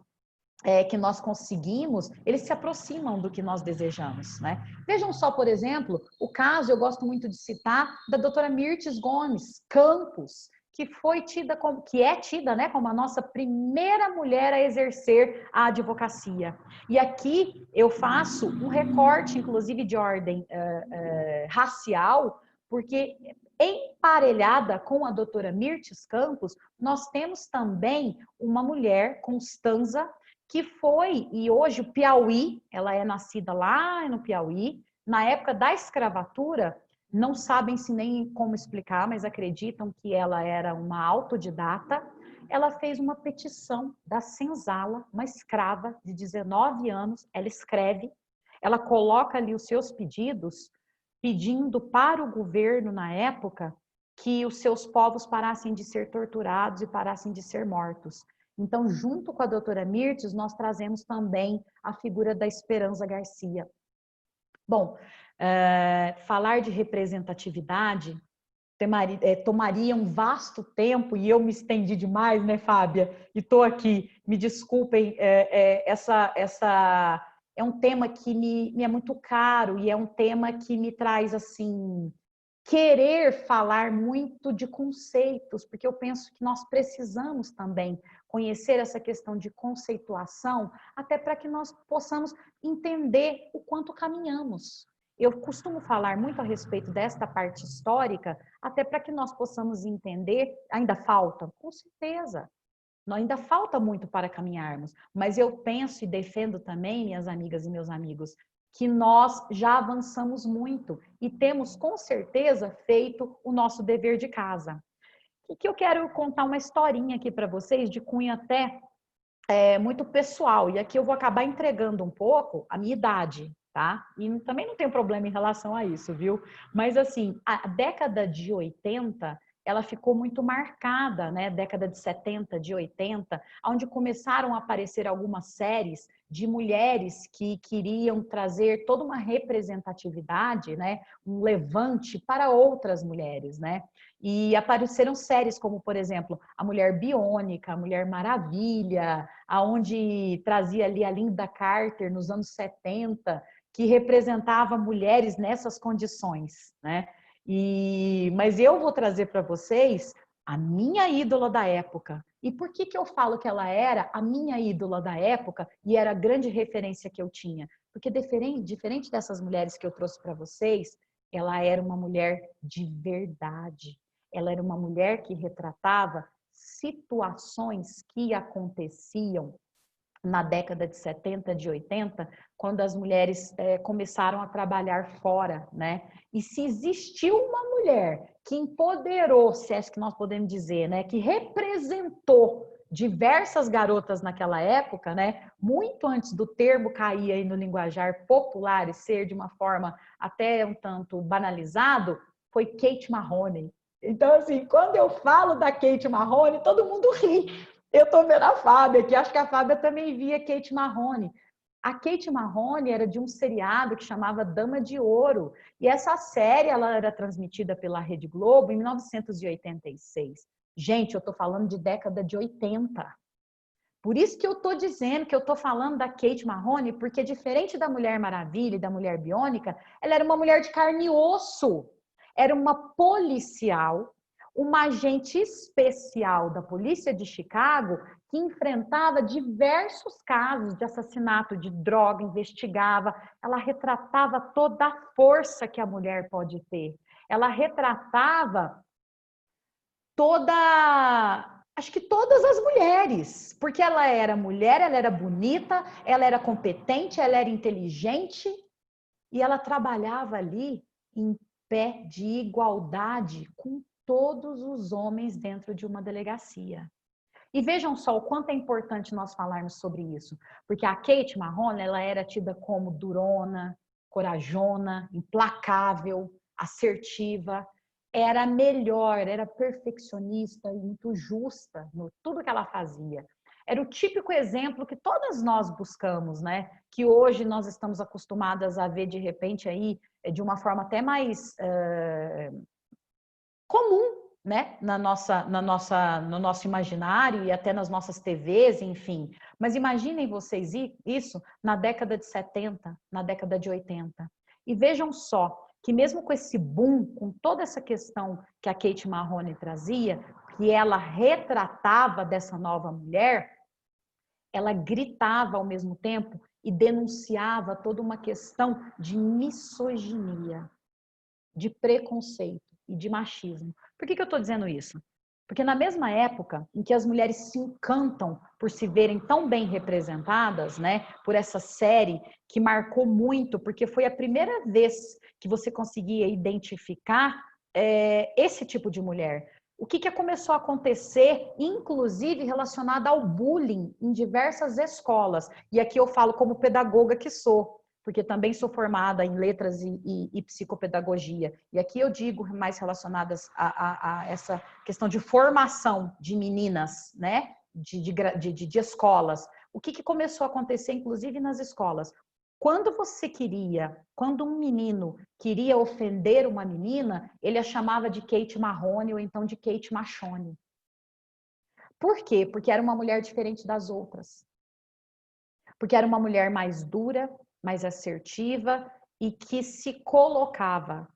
que nós conseguimos, eles se aproximam do que nós desejamos, né? Vejam só, por exemplo, o caso, eu gosto muito de citar, da doutora Mirtes Gomes Campos, que foi tida como, que é tida, né, como a nossa primeira mulher a exercer a advocacia. E aqui eu faço um recorte, inclusive, de ordem racial, porque emparelhada com a doutora Mirtes Campos, nós temos também uma mulher, Constanza, que foi, e hoje o Piauí, ela é nascida lá no Piauí, na época da escravatura, não sabem se nem como explicar, mas acreditam que ela era uma autodidata. Ela fez uma petição da senzala, uma escrava de 19 anos, ela escreve, ela coloca ali os seus pedidos, pedindo para o governo na época que os seus povos parassem de ser torturados e parassem de ser mortos. Então, junto com a doutora Mirtes, nós trazemos também a figura da Esperança Garcia. Bom, falar de representatividade tomaria um vasto tempo, e eu me estendi demais, né, Fábia? E estou aqui, me desculpem, essa é um tema que me é muito caro, e é um tema que me traz, assim, querer falar muito de conceitos, porque eu penso que nós precisamos também conhecer essa questão de conceituação, até para que nós possamos entender o quanto caminhamos. Eu costumo falar muito a respeito desta parte histórica, até para que nós possamos entender, ainda falta? Com certeza. Ainda falta muito para caminharmos, mas eu penso e defendo também, minhas amigas e meus amigos, que nós já avançamos muito e temos com certeza feito o nosso dever de casa. E que eu quero contar uma historinha aqui para vocês, de cunho até muito pessoal, e aqui eu vou acabar entregando um pouco a minha idade, tá? E também não tem problema em relação a isso, viu? Mas assim, a década de 80, ela ficou muito marcada, né? Década de 70, de 80, onde começaram a aparecer algumas séries de mulheres que queriam trazer toda uma representatividade, né? Um levante para outras mulheres, né? E apareceram séries como, por exemplo, A Mulher Biônica, A Mulher Maravilha, aonde trazia ali a Linda Carter nos anos 70, que representava mulheres nessas condições, né? Mas eu vou trazer para vocês a minha ídola da época. E por que eu falo que ela era a minha ídola da época e era a grande referência que eu tinha? Porque diferente dessas mulheres que eu trouxe para vocês, ela era uma mulher de verdade. Ela era uma mulher que retratava situações que aconteciam na década de 70, de 80, quando as mulheres começaram a trabalhar fora, né? E se existiu uma mulher que empoderou, se é que nós podemos dizer, né? Que representou diversas garotas naquela época, né? Muito antes do termo cair aí no linguajar popular e ser de uma forma até um tanto banalizado, foi Kate Mahoney. Então, assim, quando eu falo da Kate Mahoney, todo mundo ri. Eu estou vendo a Fábia aqui, acho que a Fábia também via Kate Mahoney. A Kate Mahoney era de um seriado que chamava Dama de Ouro. E essa série ela era transmitida pela Rede Globo em 1986. Gente, eu estou falando de década de 80. Por isso que eu estou dizendo que eu estou falando da Kate Mahoney, porque diferente da Mulher Maravilha e da Mulher Biônica, ela era uma mulher de carne e osso. Era uma policial, uma agente especial da polícia de Chicago que enfrentava diversos casos de assassinato, de droga, investigava. Ela retratava toda a força que a mulher pode ter. Ela retratava acho que todas as mulheres, porque ela era mulher, ela era bonita, ela era competente, ela era inteligente e ela trabalhava ali em pé de igualdade com todos os homens dentro de uma delegacia. E vejam só o quanto é importante nós falarmos sobre isso, porque a Kate Mahoney, ela era tida como durona, corajona, implacável, assertiva, era melhor, era perfeccionista e muito justa no tudo que ela fazia. Era o típico exemplo que todas nós buscamos, né? Que hoje nós estamos acostumadas a ver de repente aí de uma forma até mais comum, né? No nosso imaginário e até nas nossas TVs, enfim. Mas imaginem vocês isso na década de 70, na década de 80. E vejam só que mesmo com esse boom, com toda essa questão que a Kate Mahoney trazia, que ela retratava dessa nova mulher, ela gritava ao mesmo tempo e denunciava toda uma questão de misoginia, de preconceito e de machismo. Por que eu estou dizendo isso? Porque na mesma época em que as mulheres se encantam por se verem tão bem representadas, né, por essa série que marcou muito, porque foi a primeira vez que você conseguia identificar esse tipo de mulher. O que começou a acontecer, inclusive relacionado ao bullying em diversas escolas. E aqui eu falo como pedagoga que sou, porque também sou formada em letras e psicopedagogia. E aqui eu digo mais relacionadas a essa questão de formação de meninas, né? De escolas. O que começou a acontecer, inclusive, nas escolas? Quando um menino queria ofender uma menina, ele a chamava de Kate Mahoney ou então de Kate Machone. Por quê? Porque era uma mulher diferente das outras. Porque era uma mulher mais dura, mais assertiva e que se colocava.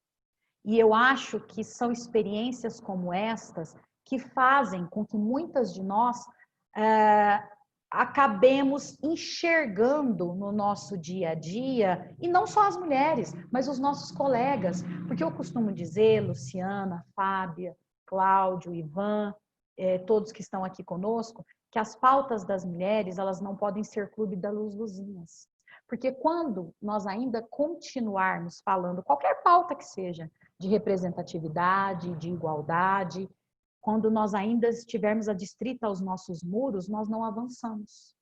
E eu acho que são experiências como estas que fazem com que muitas de nós acabemos enxergando no nosso dia a dia, e não só as mulheres, mas os nossos colegas. Porque eu costumo dizer, Luciana, Fábia, Cláudio, Ivan, todos que estão aqui conosco, que as pautas das mulheres, elas não podem ser clube das luzinhas. Porque quando nós ainda continuarmos falando qualquer pauta que seja, de representatividade, de igualdade, quando nós ainda estivermos adstrita aos nossos muros, nós não avançamos.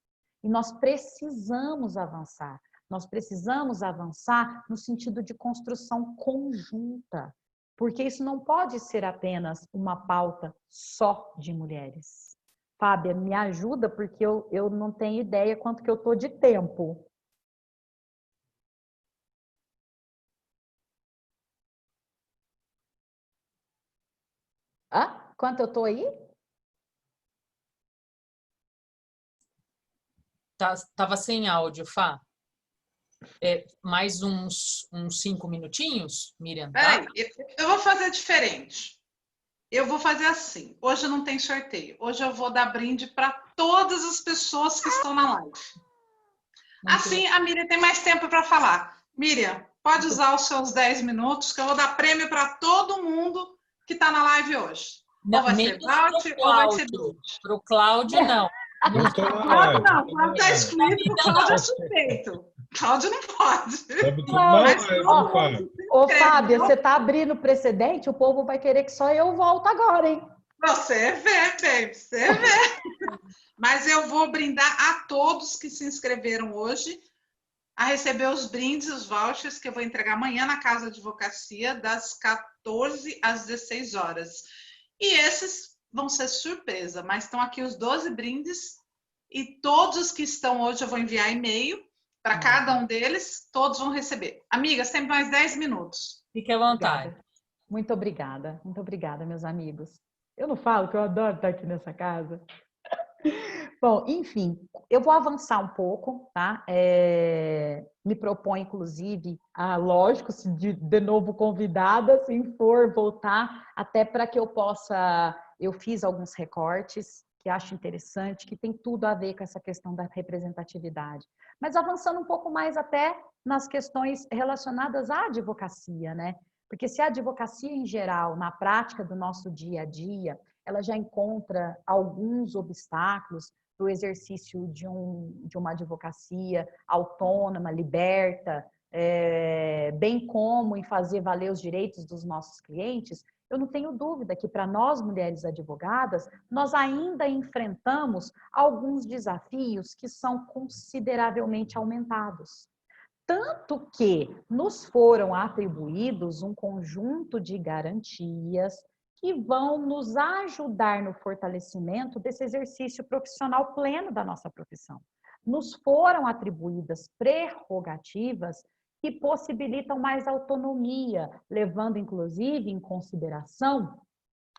E nós precisamos avançar. Nós precisamos avançar no sentido de construção conjunta. Porque isso não pode ser apenas uma pauta só de mulheres. Fábia, me ajuda, porque eu não tenho ideia quanto que eu estou de tempo. Quanto eu estou aí? Tava sem áudio, Fá. Mais uns 5 minutinhos, Miriam, tá? Eu vou fazer diferente. Eu vou fazer assim. Hoje não tem sorteio. Hoje eu vou dar brinde para todas as pessoas que estão na live. Assim, a Miriam tem mais tempo para falar. Miriam, pode usar os seus 10 minutos, que eu vou dar prêmio para todo mundo que está na live hoje. Ou vai ser voucher, ou vai ser brinde. Para o Cláudio, não. Cláudio não. Cláudio está excluído, o Cláudio é suspeito. Cláudio não pode. Ô, Fábia, você está abrindo precedente? O povo vai querer que só eu volte agora, hein? Você vê, baby, você vê. Mas eu vou brindar a todos que se inscreveram hoje a receber os brindes, os vouchers, que eu vou entregar amanhã na Casa de Advocacia, das 14 às 16 horas. E esses vão ser surpresa, mas estão aqui os 12 brindes e todos os que estão hoje eu vou enviar e-mail para cada um deles, todos vão receber. Amigas, tem mais 10 minutos. Fique à vontade. Obrigada. Muito obrigada, meus amigos. Eu não falo que eu adoro estar aqui nessa casa. Bom, enfim, eu vou avançar um pouco, tá? Me propõe, inclusive, lógico, se de novo convidada, se for voltar, até para que eu possa... Eu fiz alguns recortes que acho interessante, que tem tudo a ver com essa questão da representatividade. Mas avançando um pouco mais até nas questões relacionadas à advocacia, né? Porque se a advocacia em geral, na prática do nosso dia a dia, ela já encontra alguns obstáculos para o exercício de uma advocacia autônoma, liberta, bem como em fazer valer os direitos dos nossos clientes, eu não tenho dúvida que para nós, mulheres advogadas, nós ainda enfrentamos alguns desafios que são consideravelmente aumentados. Tanto que nos foram atribuídos um conjunto de garantias que vão nos ajudar no fortalecimento desse exercício profissional pleno da nossa profissão. Nos foram atribuídas prerrogativas que possibilitam mais autonomia, levando inclusive em consideração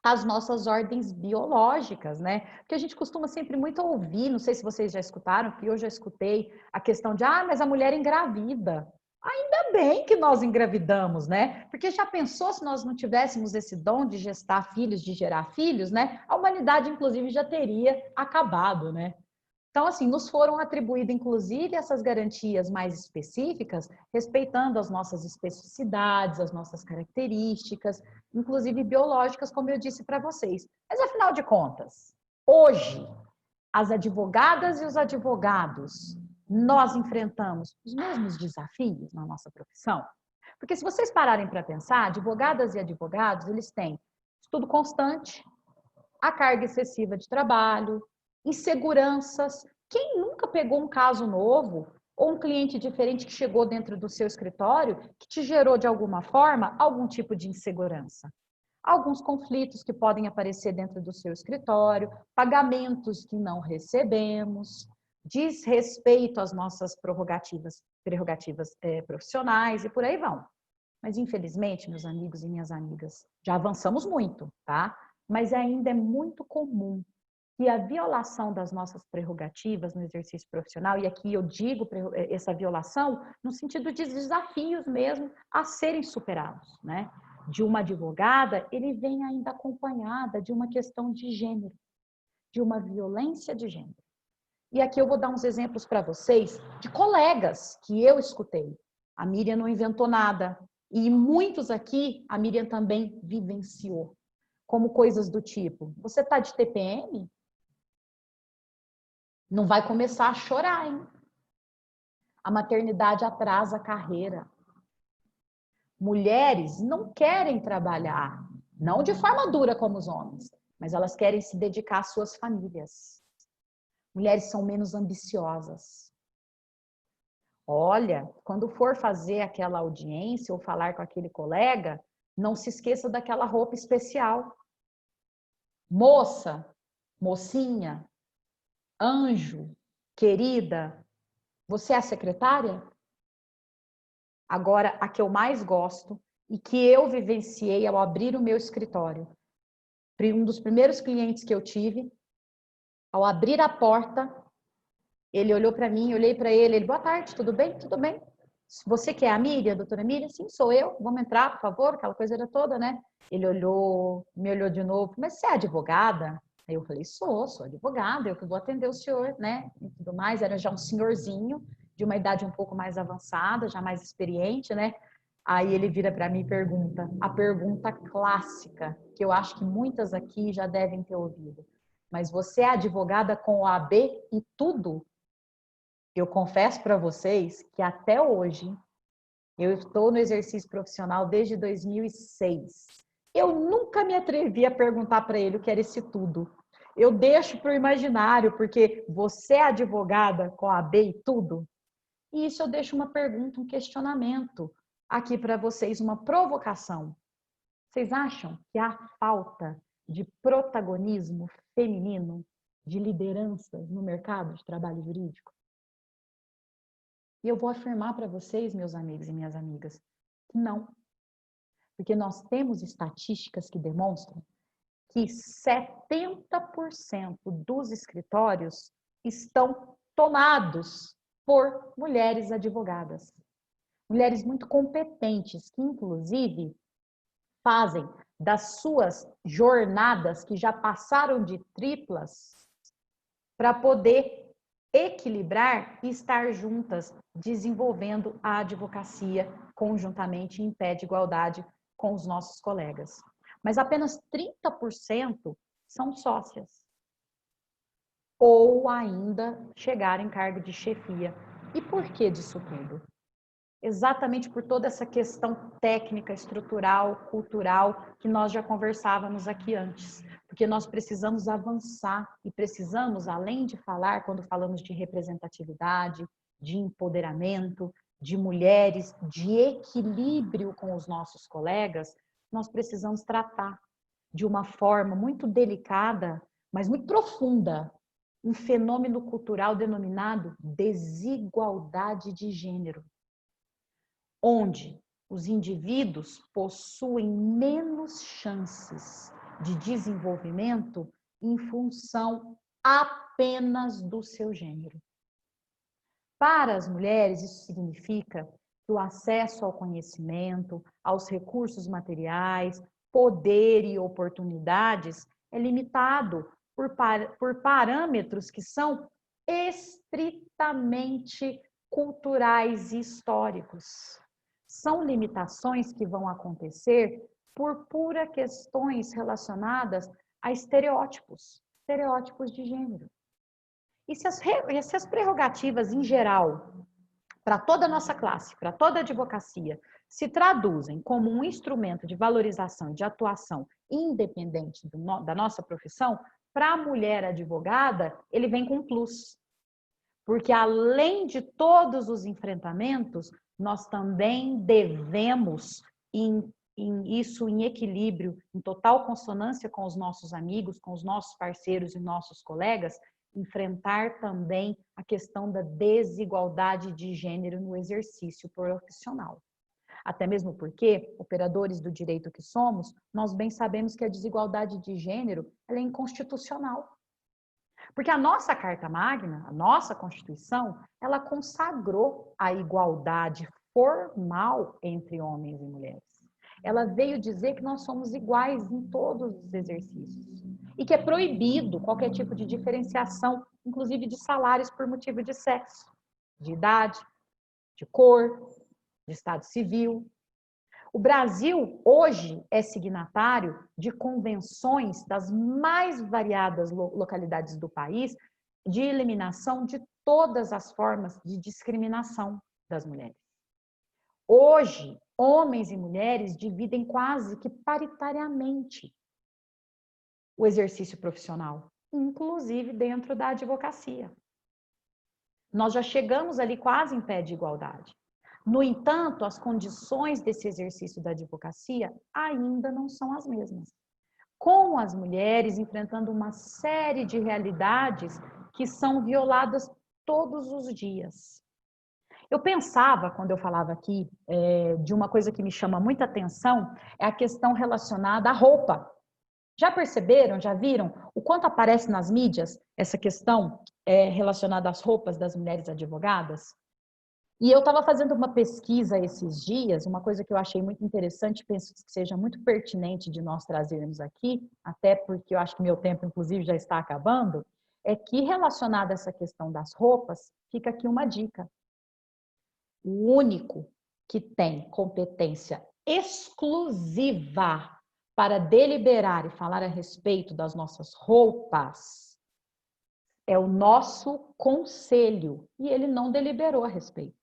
as nossas ordens biológicas, né? Porque a gente costuma sempre muito ouvir, não sei se vocês já escutaram, que eu já escutei a questão de, mas a mulher engravida. Ainda bem que nós engravidamos, né? Porque já pensou se nós não tivéssemos esse dom de gestar filhos, de gerar filhos, né? A humanidade, inclusive, já teria acabado, né? Então, assim, nos foram atribuídas, inclusive, essas garantias mais específicas, respeitando as nossas especificidades, as nossas características, inclusive biológicas, como eu disse para vocês. Mas, afinal de contas, hoje, as advogadas e os advogados, nós enfrentamos os mesmos desafios na nossa profissão? Porque se vocês pararem para pensar, advogadas e advogados, eles têm estudo constante, a carga excessiva de trabalho, inseguranças. Quem nunca pegou um caso novo ou um cliente diferente que chegou dentro do seu escritório que te gerou, de alguma forma, algum tipo de insegurança? Alguns conflitos que podem aparecer dentro do seu escritório, pagamentos que não recebemos, desrespeito às nossas prerrogativas profissionais e por aí vão. Mas, infelizmente, meus amigos e minhas amigas, já avançamos muito, tá? Mas ainda é muito comum que a violação das nossas prerrogativas no exercício profissional, e aqui eu digo essa violação no sentido de desafios mesmo a serem superados, né? De uma advogada, ele vem ainda acompanhada de uma questão de gênero, de uma violência de gênero. E aqui eu vou dar uns exemplos para vocês de colegas que eu escutei. A Miriam não inventou nada, e muitos aqui a Miriam também vivenciou. Como coisas do tipo, você está de TPM? Não vai começar a chorar, hein? A maternidade atrasa a carreira. Mulheres não querem trabalhar, não de forma dura como os homens, mas elas querem se dedicar às suas famílias. Mulheres são menos ambiciosas. Olha, quando for fazer aquela audiência ou falar com aquele colega, não se esqueça daquela roupa especial. Moça, mocinha, anjo, querida, você é a secretária? Agora, a que eu mais gosto e que eu vivenciei ao abrir o meu escritório. Um dos primeiros clientes que eu tive, ao abrir a porta, ele olhou para mim, eu olhei para ele, boa tarde, tudo bem? Tudo bem. Você que é a Miriam, a doutora Miriam? Sim, sou eu. Vamos entrar, por favor? Aquela coisa era toda, né? Ele olhou, me olhou de novo, mas você é advogada? Aí eu falei, sou advogada, eu que vou atender o senhor, né? E tudo mais, era já um senhorzinho, de uma idade um pouco mais avançada, já mais experiente, né? Aí ele vira para mim e pergunta, a pergunta clássica, que eu acho que muitas aqui já devem ter ouvido. Mas você é advogada com OAB e tudo? Eu confesso para vocês que até hoje, eu estou no exercício profissional desde 2006. Eu nunca me atrevi a perguntar para ele o que era esse tudo. Eu deixo para o imaginário, porque você é advogada com a AB e tudo? E isso eu deixo uma pergunta, um questionamento aqui para vocês, uma provocação. Vocês acham que há falta de protagonismo feminino, de liderança no mercado de trabalho jurídico? E eu vou afirmar para vocês, meus amigos e minhas amigas, que não. Porque nós temos estatísticas que demonstram que 70% dos escritórios estão tomados por mulheres advogadas. Mulheres muito competentes, que inclusive fazem das suas jornadas, que já passaram de triplas, para poder equilibrar e estar juntas, desenvolvendo a advocacia conjuntamente em pé de igualdade com os nossos colegas. Mas apenas 30% são sócias. Ou ainda chegar em cargo de chefia. E por que disso tudo? Exatamente por toda essa questão técnica, estrutural, cultural, que nós já conversávamos aqui antes. Porque nós precisamos avançar e precisamos, além de falar, quando falamos de representatividade, de empoderamento, de mulheres, de equilíbrio com os nossos colegas, nós precisamos tratar de uma forma muito delicada, mas muito profunda, um fenômeno cultural denominado desigualdade de gênero, onde os indivíduos possuem menos chances de desenvolvimento em função apenas do seu gênero. Para as mulheres, isso significa que o acesso ao conhecimento, aos recursos materiais, poder e oportunidades é limitado por parâmetros que são estritamente culturais e históricos. São limitações que vão acontecer por pura questões relacionadas a estereótipos de gênero. E se as prerrogativas em geral, para toda a nossa classe, para toda a advocacia, se traduzem como um instrumento de valorização e de atuação independente da nossa profissão, para a mulher advogada, ele vem com um plus. Porque além de todos os enfrentamentos, nós também devemos, isso em equilíbrio, em total consonância com os nossos amigos, com os nossos parceiros e nossos colegas, enfrentar também a questão da desigualdade de gênero no exercício profissional. Até mesmo porque, operadores do direito que somos, nós bem sabemos que a desigualdade de gênero ela é inconstitucional. Porque a nossa Carta Magna, a nossa Constituição, ela consagrou a igualdade formal entre homens e mulheres. Ela veio dizer que nós somos iguais em todos os exercícios. E que é proibido qualquer tipo de diferenciação, inclusive de salários por motivo de sexo, de idade, de cor, de estado civil. O Brasil, hoje, é signatário de convenções das mais variadas localidades do país de eliminação de todas as formas de discriminação das mulheres. Hoje, homens e mulheres dividem quase que paritariamente o exercício profissional, inclusive dentro da advocacia. Nós já chegamos ali quase em pé de igualdade. No entanto, as condições desse exercício da advocacia ainda não são as mesmas. Com as mulheres enfrentando uma série de realidades que são violadas todos os dias. Eu pensava, quando eu falava aqui, de uma coisa que me chama muita atenção, é a questão relacionada à roupa. Já perceberam, já viram o quanto aparece nas mídias essa questão relacionada às roupas das mulheres advogadas? E eu estava fazendo uma pesquisa esses dias, uma coisa que eu achei muito interessante, penso que seja muito pertinente de nós trazermos aqui, até porque eu acho que meu tempo, inclusive, já está acabando, é que relacionada a essa questão das roupas, fica aqui uma dica. O único que tem competência exclusiva para deliberar e falar a respeito das nossas roupas é o nosso conselho, e ele não deliberou a respeito.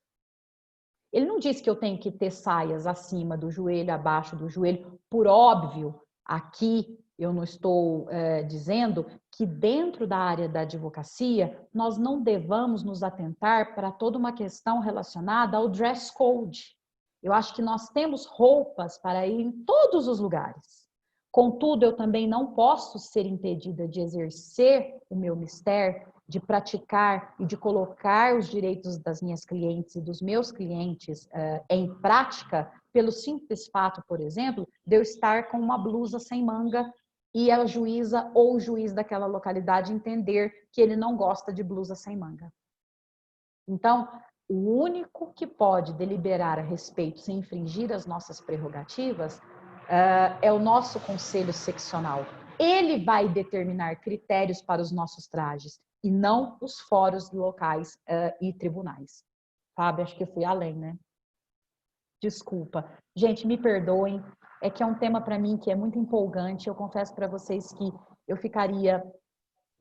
Ele não disse que eu tenho que ter saias acima do joelho, abaixo do joelho. Por óbvio, aqui eu não estou dizendo que dentro da área da advocacia nós não devamos nos atentar para toda uma questão relacionada ao dress code. Eu acho que nós temos roupas para ir em todos os lugares. Contudo, eu também não posso ser impedida de exercer o meu mistério, de praticar e de colocar os direitos das minhas clientes e dos meus clientes em prática, pelo simples fato, por exemplo, de eu estar com uma blusa sem manga e a juíza ou o juiz daquela localidade entender que ele não gosta de blusa sem manga. Então, o único que pode deliberar a respeito sem infringir as nossas prerrogativas é o nosso conselho seccional. Ele vai determinar critérios para os nossos trajes e não os fóruns locais e tribunais. Fábio, acho que eu fui além, né? Desculpa. Gente, me perdoem. É que é um tema para mim que é muito empolgante. Eu confesso para vocês que eu ficaria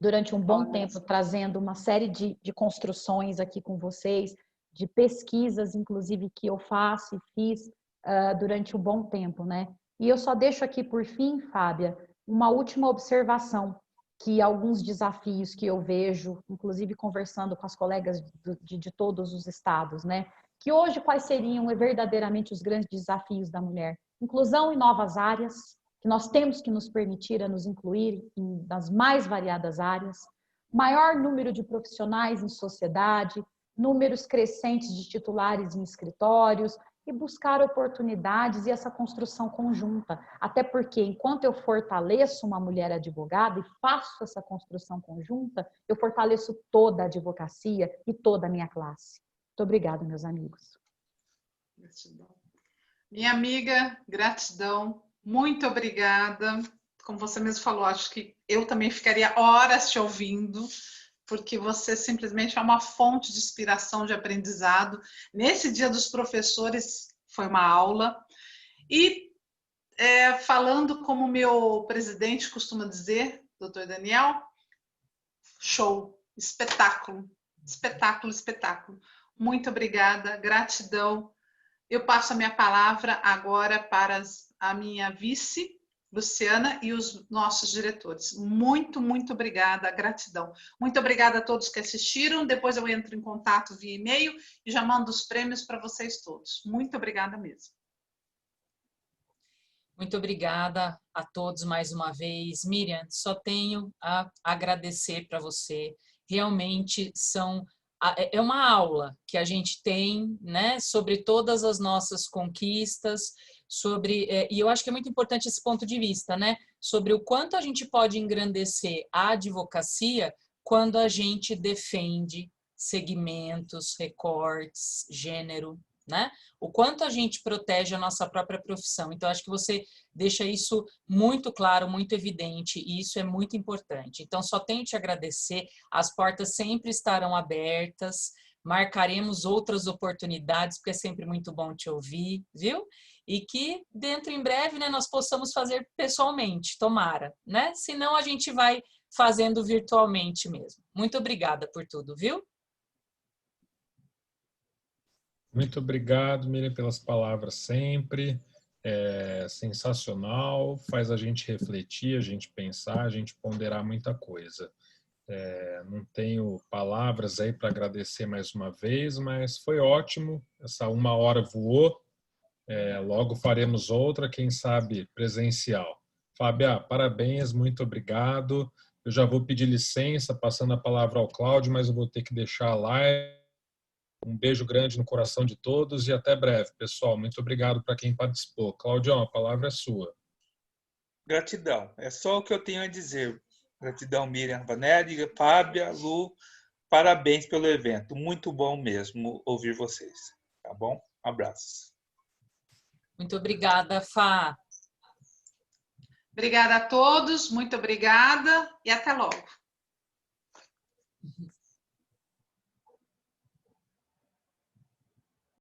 durante um bom tempo trazendo uma série de construções aqui com vocês, de pesquisas, inclusive, que eu faço e fiz durante um bom tempo, né? E eu só deixo aqui, por fim, Fábia, uma última observação, que alguns desafios que eu vejo, inclusive conversando com as colegas de todos os estados, né? Que hoje quais seriam verdadeiramente os grandes desafios da mulher? Inclusão em novas áreas, que nós temos que nos permitir a nos incluir nas mais variadas áreas, maior número de profissionais em sociedade, números crescentes de titulares em escritórios, e buscar oportunidades e essa construção conjunta. Até porque, enquanto eu fortaleço uma mulher advogada e faço essa construção conjunta, eu fortaleço toda a advocacia e toda a minha classe. Muito obrigada, meus amigos. Gratidão. Minha amiga, gratidão. Muito obrigada. Como você mesmo falou, acho que eu também ficaria horas te ouvindo, porque você simplesmente é uma fonte de inspiração, de aprendizado. Nesse Dia dos Professores, foi uma aula. E falando como meu presidente costuma dizer, doutor Daniel, show, espetáculo, espetáculo, espetáculo. Muito obrigada, gratidão. Eu passo a minha palavra agora para a minha vice, Luciana, e os nossos diretores. Muito, muito obrigada, gratidão. Muito obrigada a todos que assistiram. Depois eu entro em contato via e-mail e já mando os prêmios para vocês todos. Muito obrigada mesmo. Muito obrigada a todos mais uma vez. Miriam, só tenho a agradecer para você. Realmente é uma aula que a gente tem, né, sobre todas as nossas conquistas, e eu acho que é muito importante esse ponto de vista, né, sobre o quanto a gente pode engrandecer a advocacia quando a gente defende segmentos, recortes, gênero, né? O quanto a gente protege a nossa própria profissão. Então, acho que você deixa isso muito claro, muito evidente, e isso é muito importante. Então, só tenho te agradecer, as portas sempre estarão abertas, marcaremos outras oportunidades, porque é sempre muito bom te ouvir, viu? E que dentro em breve, né, nós possamos fazer pessoalmente, tomara, né? Senão a gente vai fazendo virtualmente mesmo. Muito obrigada por tudo, viu? Muito obrigado, Miriam, pelas palavras sempre. Sensacional, faz a gente refletir, a gente pensar, a gente ponderar muita coisa. Não tenho palavras aí para agradecer mais uma vez, mas foi ótimo. Essa 1 hora voou. Logo faremos outra, quem sabe presencial. Fábia, parabéns, muito obrigado. Eu já vou pedir licença, passando a palavra ao Cláudio, mas eu vou ter que deixar a live. Um beijo grande no coração de todos e até breve, pessoal. Muito obrigado para quem participou. Claudião, a palavra é sua. Gratidão. É só o que eu tenho a dizer. Gratidão, Miriam Vanelli, Fábia, Lu. Parabéns pelo evento. Muito bom mesmo ouvir vocês. Tá bom? Um abraço. Muito obrigada, Fá. Obrigada a todos, muito obrigada e até logo.